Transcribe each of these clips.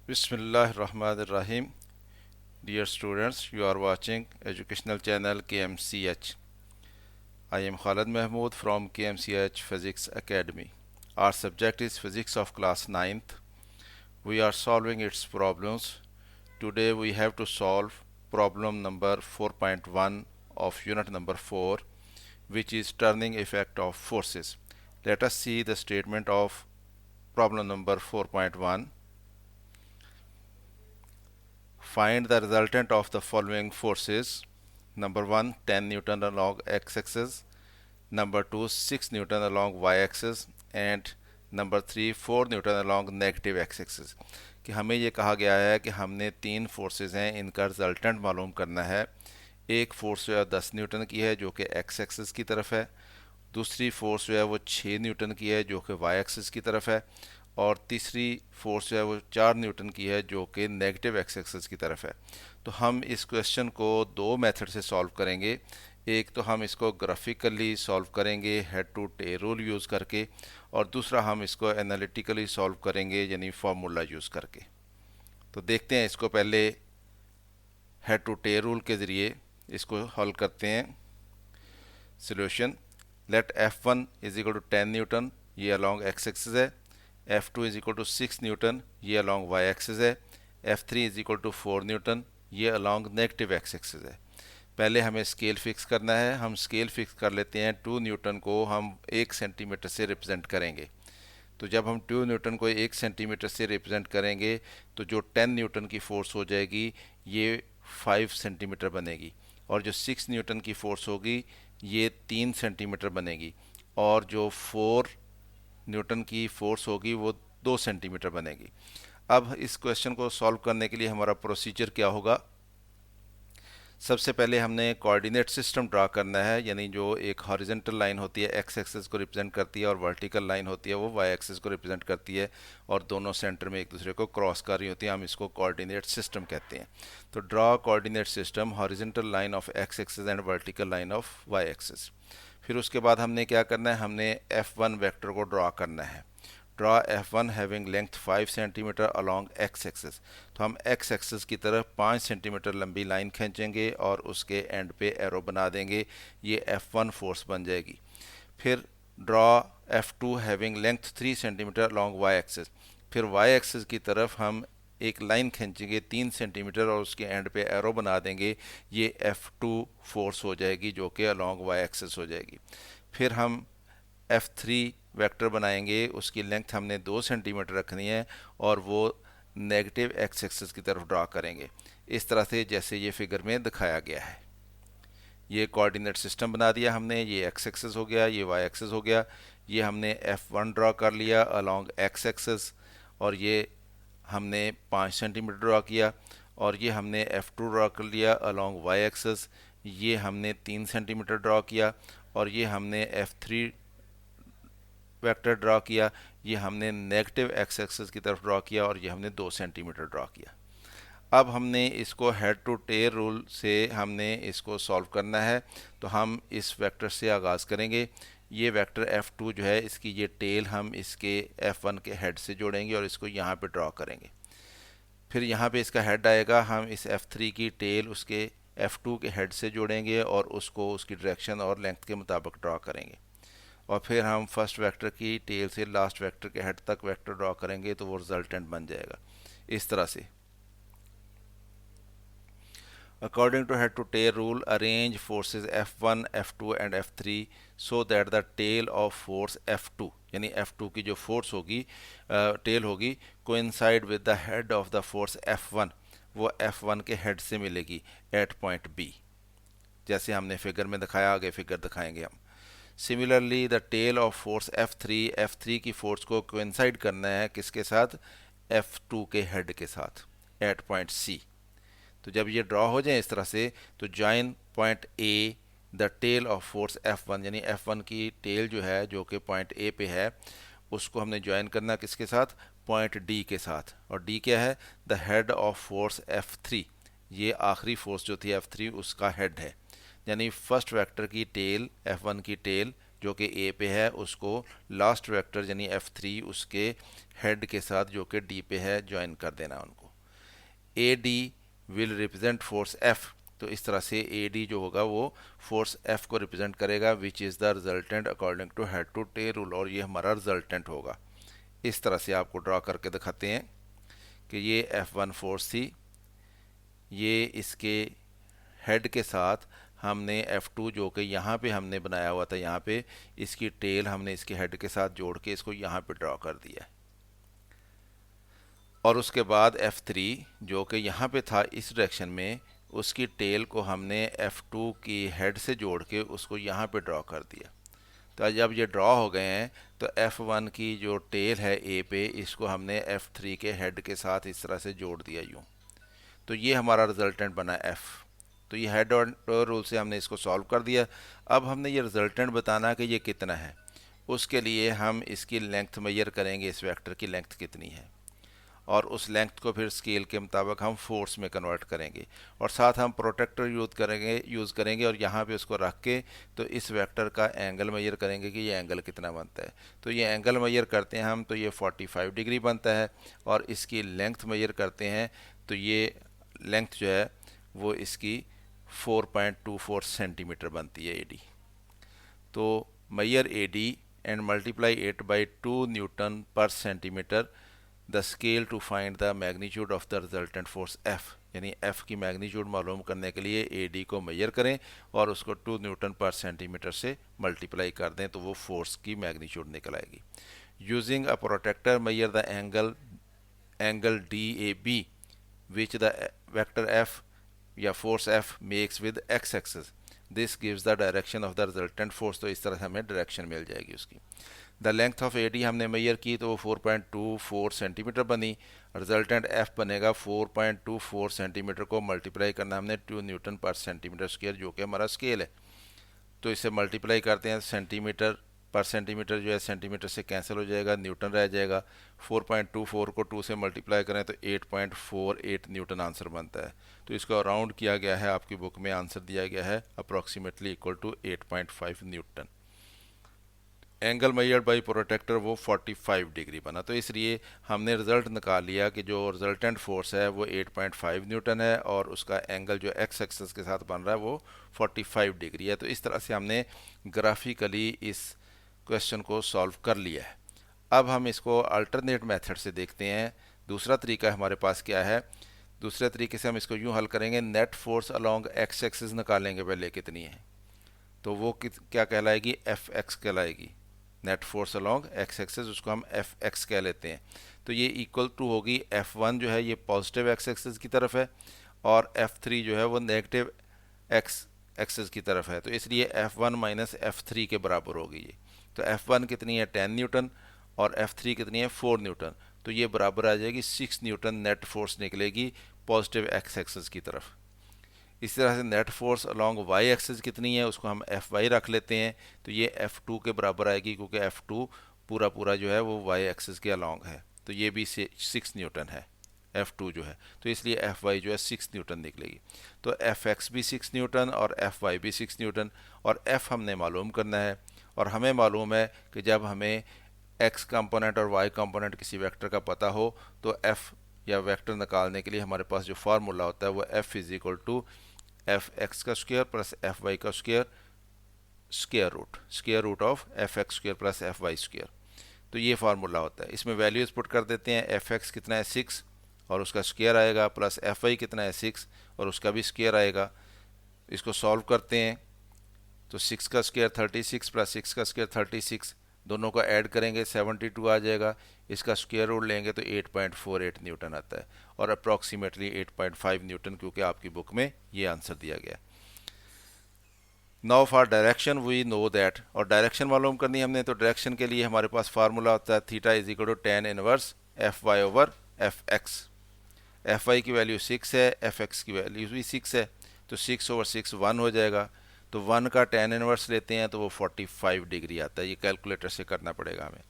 Bismillahirrahmanirrahim. Dear students, you are watching educational channel KMCH. I am Khalid Mahmood from KMCH Physics Academy. Our subject is Physics of class ninth. We are solving its problems. Today we have to solve problem number 4.1 of unit number 4, which is turning effect of forces. Let us see the statement of problem number 4.1. Find the resultant of the following forces. Number 1, 10 Newton along x-axis. Number 2, 6 Newton along y-axis. And number 3, 4 Newton along negative x axis. कि हमें ये कहा गया है कि हमने तीन forces हैं, इनका रिजल्टेंट मालूम करना है। एक फोर्स जो है 10 न्यूटन की है जो कि एक्स एक्सिस की तरफ है। दूसरी फोर्स जो है वो 6 न्यूटन की है जो कि वाई एक्सिस की तरफ है। और तीसरी फोर्स जो है वो 4 न्यूटन की है जो कि नेगेटिव एक्स एक्सिस की तरफ है। तो हम इस क्वेश्चन को दो मेथड से सॉल्व करेंगे। एक तो हम इसको ग्राफिकली सॉल्व करेंगे head to tail rule use करके, और दूसरा हम इसको एनालिटिकली सॉल्व करेंगे यानी फार्मूला यूज़ करके। तो देखते हैं इसको पहले हेड टू टेल रूल के ज़रिए इसको हल करते हैं। Solution, let F1 is equal to 10 newton, ये अलॉन्ग एक्स एक्सिस है। F2 is equal to 6 newton, ये अलॉन्ग वाई एक्सिस है। F3 is equal to 4 newton, ये अलॉन्ग नेगेटिव एक्स एक्सिस है। पहले हमें स्केल फिक्स करना है। हम स्केल फिक्स कर लेते हैं। 2 न्यूटन को हम 1 सेंटीमीटर से रिप्रेजेंट करेंगे। तो जब हम 2 न्यूटन को 1 सेंटीमीटर से रिप्रेजेंट करेंगे तो जो 10 न्यूटन की फोर्स हो जाएगी ये 5 सेंटीमीटर बनेगी, और जो 6 न्यूटन की फोर्स होगी ये 3 सेंटीमीटर बनेगी, और जो 4 न्यूटन की फोर्स होगी वो 2 सेंटीमीटर बनेगी। अब इस क्वेश्चन को सॉल्व करने के लिए हमारा प्रोसीजर क्या होगा। सबसे पहले हमने कोऑर्डिनेट सिस्टम ड्रा करना है, यानी जो एक हॉरिजॉन्टल लाइन होती है एक्स एक्सिस को रिप्रेजेंट करती है और वर्टिकल लाइन होती है वो वाई एक्सिस को रिप्रेजेंट करती है, और दोनों सेंटर में एक दूसरे को क्रॉस कर रही होती है। हम इसको कोऑर्डिनेट सिस्टम कहते हैं। तो draw coordinate system horizontal line of x axis and vertical line of y axis. फिर उसके बाद हमने क्या करना है, हमने F1 वेक्टर को ड्रा करना है। Draw F1 having length 5 centimetre along x axis. तो हम एक्स एक्सिस की तरफ 5 सेंटीमीटर लंबी लाइन खींचेंगे और उसके एंड पे एरो बना देंगे, ये F1 फोर्स बन जाएगी। फिर draw F2 having length 3 centimetre along y axis. फिर वाई एक्सिस की तरफ हम एक लाइन खींचेंगे 3 सेंटीमीटर और उसके एंड पे एरो बना देंगे, ये F2 फोर्स हो जाएगी जो कि अलॉन्ग वाई एक्सिस हो जाएगी। फिर हम F3 वेक्टर बनाएंगे, उसकी लेंथ हमने 2 सेंटीमीटर रखनी है और वो नेगेटिव एक्स एक्सिस की तरफ ड्रा करेंगे, इस तरह से जैसे ये फिगर में दिखाया गया है। ये कोऑर्डिनेट सिस्टम बना दिया हमने, ये एक्स एक्सिस हो गया, ये वाई एक्सिस हो गया। ये हमने F1 ड्रा कर लिया अलॉन्ग एक्स एक्सिस, और ये हमने 5 सेंटीमीटर ड्रा किया। और ये हमने F2 ड्रा कर लिया अलॉन्ग वाई एक्सिस, ये हमने 3 सेंटीमीटर ड्रा किया। और ये हमने F3 वेक्टर ड्रा किया, ये हमने नेगेटिव एक्स एक्सिस की तरफ ड्रा किया, और ये हमने 2 सेंटीमीटर ड्रा किया। अब हमने इसको हेड टू टेल रूल से हमने इसको सॉल्व करना है। तो हम इस वेक्टर से आगाज़ करेंगे। ये वेक्टर F2 जो है इसकी ये टेल हम इसके F1 के हेड से जोड़ेंगे और इसको यहाँ पे ड्रा करेंगे। फिर यहाँ पे इसका हेड आएगा, हम इस F3 की टेल उसके F2 के हेड से जोड़ेंगे और उसको उसकी डायरेक्शन और लेंथ के मुताबिक ड्रा करेंगे। और फिर हम फर्स्ट वेक्टर की टेल से लास्ट वेक्टर के हेड तक वेक्टर ड्रा करेंगे, तो वो रिजल्टेंट बन जाएगा इस तरह से। According to head to tail rule, arrange forces F1, F2 and F3 so that the tail of force F2 यानी F2 की जो फोर्स होगी टेल होगी coincide with the head of the force F1, वो F1 के head से मिलेगी eight point B, जैसे हमने फिगर में दिखाया। आगे फिगर दिखाएंगे हम। Similarly the tail of force F3 की फोर्स को कोइंसाइड करना है किसके साथ, F2 के हेड के साथ एट पॉइंट C। तो जब ये ड्रॉ हो जाए इस तरह से, तो join point A the tail of force F1, यानी F1 की टेल जो है जो कि पॉइंट ए पे है, उसको हमने ज्वाइन करना किसके साथ, पॉइंट डी के साथ। और डी क्या है, the head of force F3, ये आखिरी फोर्स जो थी F3 उसका हेड है। यानी फर्स्ट वेक्टर की टेल F1 की टेल जो कि ए पे है उसको लास्ट वेक्टर यानी F3 उसके हेड के साथ जो कि डी पे है ज्वाइन कर देना उनको। A D will represent force F, तो इस तरह से ए डी जो होगा वो फोर्स एफ को रिप्रेजेंट करेगा, which is the resultant according to head to tail rule, और ये हमारा रिजल्टेंट होगा। इस तरह से आपको ड्रा करके दिखाते हैं कि ये F1 फोर्स थी, ये इसके हेड के साथ हमने F2 जो कि यहाँ पे हमने बनाया हुआ था, यहाँ पे इसकी टेल हमने इसके हेड के साथ जोड़ के इसको यहाँ पे ड्रा कर दिया। और उसके बाद F3 जो कि यहाँ पे था इस डायरेक्शन में, उसकी टेल को हमने F2 की हेड से जोड़ के उसको यहाँ पे ड्रा कर दिया। तो जब ये ड्रॉ हो गए हैं तो F1 की जो टेल है ए पे, इसको हमने F3 के हेड के साथ इस तरह से जोड़ दिया यूँ। तो ये हमारा रिजल्टेंट बना F। तो ये हेड और रूल से हमने इसको सॉल्व कर दिया। अब हमने ये रिजल्टेंट बताना कि ये कितना है, उसके लिए हम इसकी लेंथ मेजर करेंगे, इस वेक्टर की लेंथ कितनी है, और उस लेंथ को फिर स्केल के मुताबिक हम फोर्स में कन्वर्ट करेंगे, और साथ हम प्रोटेक्टर यूज़ करेंगे और यहाँ पे उसको रख के तो इस वेक्टर का एंगल मेजर करेंगे कि ये एंगल कितना बनता है। तो ये एंगल मेजर करते हैं हम, तो ये 45 डिग्री बनता है, और इसकी लेंथ मेजर करते हैं तो ये लेंथ जो है वो इसकी 4.24 सेंटीमीटर बनती है एडी। तो measure AD and multiply it by 2 newton per centimetre the scale to find the magnitude of the resultant force F, यानी F की मैग्नीट्यूड मालूम करने के लिए AD को मेजर करें और उसको 2 न्यूटन पर सेंटीमीटर से मल्टीप्लाई कर दें तो वो फोर्स की मैग्नीट्यूड निकल आएगी। Using a protractor measure the angle DAB which the vector F या force F makes with x axis, this gives the direction of the resultant force. तो इस तरह से हमें डायरेक्शन मिल जाएगी उसकी। द लेंथ ऑफ AD हमने मेजर की तो वो 4.24 सेंटीमीटर बनी। रिजल्टेंट F बनेगा 4.24 सेंटीमीटर को मल्टीप्लाई करना हमने 2 न्यूटन पर सेंटीमीटर स्क्वायर, जो कि हमारा स्केल है। तो इसे मल्टीप्लाई करते हैं, सेंटीमीटर पर सेंटीमीटर जो है सेंटीमीटर से कैंसिल हो जाएगा, न्यूटन रह जाएगा। 4.24 को 2 से मल्टीप्लाई करें तो 8.48 न्यूटन आंसर बनता है। तो इसको राउंड किया गया है, आपकी बुक में आंसर दिया गया है approximately equal to 8.5 newton. Angle measured by protractor वो 45 डिग्री बना। तो इसलिए हमने रिजल्ट निकाल लिया कि जो रिजल्टेंट फोर्स है वो 8.5 न्यूटन है, और उसका एंगल जो एक्स एक्सिस के साथ बन रहा है वो 45 डिग्री है। तो इस तरह से हमने ग्राफिकली इस क्वेश्चन को सॉल्व कर लिया है। अब हम इसको अल्टरनेट मेथड से देखते हैं। दूसरा तरीका हमारे पास क्या है, दूसरे तरीके से हम इसको यूँ हल करेंगे, net force along x axis निकालेंगे पहले कितनी है, तो वो क्या कहलाएगी, एफ एक्स कहलाएगी। Net force along x axis, उसको हम एफ एक्स कह लेते हैं। तो ये इक्वल टू होगी F1 जो है ये पॉजिटिव एक्स एक्सिस की तरफ है, और F3 जो है वो नेगेटिव एक्स एक्सिस की तरफ है। तो इसलिए F1 माइनस F3 के बराबर होगी ये। तो F1 कितनी है 10 न्यूटन और F3 कितनी है 4 न्यूटन, तो ये बराबर आ जाएगी 6 न्यूटन नेट फोर्स निकलेगी पॉजिटिव एक्स एक्सिस की तरफ। इसी तरह से net force along y axis कितनी है, उसको हम एफ वाई रख लेते हैं, तो ये F2 के बराबर आएगी, क्योंकि F2 पूरा पूरा जो है वो वाई एक्सिस के अलॉन्ग है। तो ये भी 6 न्यूटन है F2 जो है, तो इसलिए एफ वाई जो है 6 न्यूटन निकलेगी। तो एफ एक्स भी 6 न्यूटन और एफ वाई भी 6 न्यूटन, और एफ हमने मालूम करना है। और हमें मालूम है कि जब हमें एक्स कंपोनेंट और वाई कंपोनेंट किसी वेक्टर का पता हो तो एफ या वेक्टर निकालने के लिए हमारे पास जो फार्मूला होता है वो F is equal to F x का स्क्वायर प्लस एफ वाई का square, square root of F x square plus F y square. तो ये फार्मूला होता है। इसमें वैल्यूज पुट कर देते हैं, एफ एक्स कितना है 6 और उसका स्क्वायर आएगा, प्लस एफ वाई कितना है 6 और उसका भी स्क्वायर आएगा। इसको सॉल्व करते हैं तो 6 का स्क्वायर 36 प्लस 6 का स्क्वायर 36, दोनों को ऐड करेंगे 72 आ जाएगा। इसका स्क्वायर रूट लेंगे तो 8.48 न्यूटन आता है, और अप्रॉक्सीमेटली 8.5 न्यूटन, क्योंकि आपकी बुक में ये आंसर दिया गया। Now for direction we know that, और डायरेक्शन मालूम करनी हमने, तो डायरेक्शन के लिए हमारे पास फार्मूला होता है theta is equal to tan inverse F y over F x. F y की वैल्यू 6 है, एफ एक्स की वैल्यू भी 6 है, तो 6 ओवर 6 1 हो जाएगा। तो 1 का tan इनवर्स लेते हैं तो वो 45 डिग्री आता है। ये कैलकुलेटर से करना पड़ेगा हमें।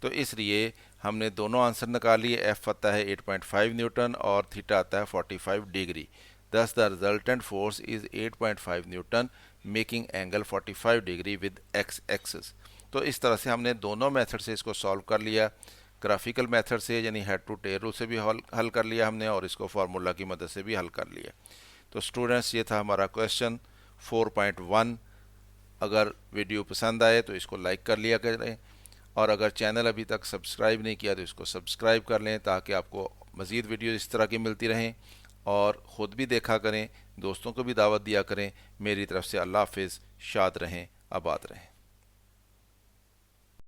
तो इसलिए हमने दोनों आंसर निकाल लिए, एफ आता है 8.5 न्यूटन और थीटा आता है 45 डिग्री। दस the resultant force is 8.5 Newton, making angle 45 degree with x axis. तो इस तरह से हमने दोनों मेथड से इसको सॉल्व कर लिया, ग्राफिकल मेथड से यानी हेड टू टेल रूल से भी हल कर लिया हमने, और इसको फार्मूला की मदद से भी हल कर लिया। तो स्टूडेंट्स, ये था हमारा क्वेश्चन 4.1। अगर वीडियो पसंद आए तो इसको लाइक कर लिया करें, और अगर चैनल अभी तक सब्सक्राइब नहीं किया तो इसको सब्सक्राइब कर लें, ताकि आपको मज़ीद वीडियो इस तरह की मिलती रहें। और ख़ुद भी देखा करें, दोस्तों को भी दावत दिया करें। मेरी तरफ से अल्लाह हाफिज़, शाद रहें, आबाद रहें।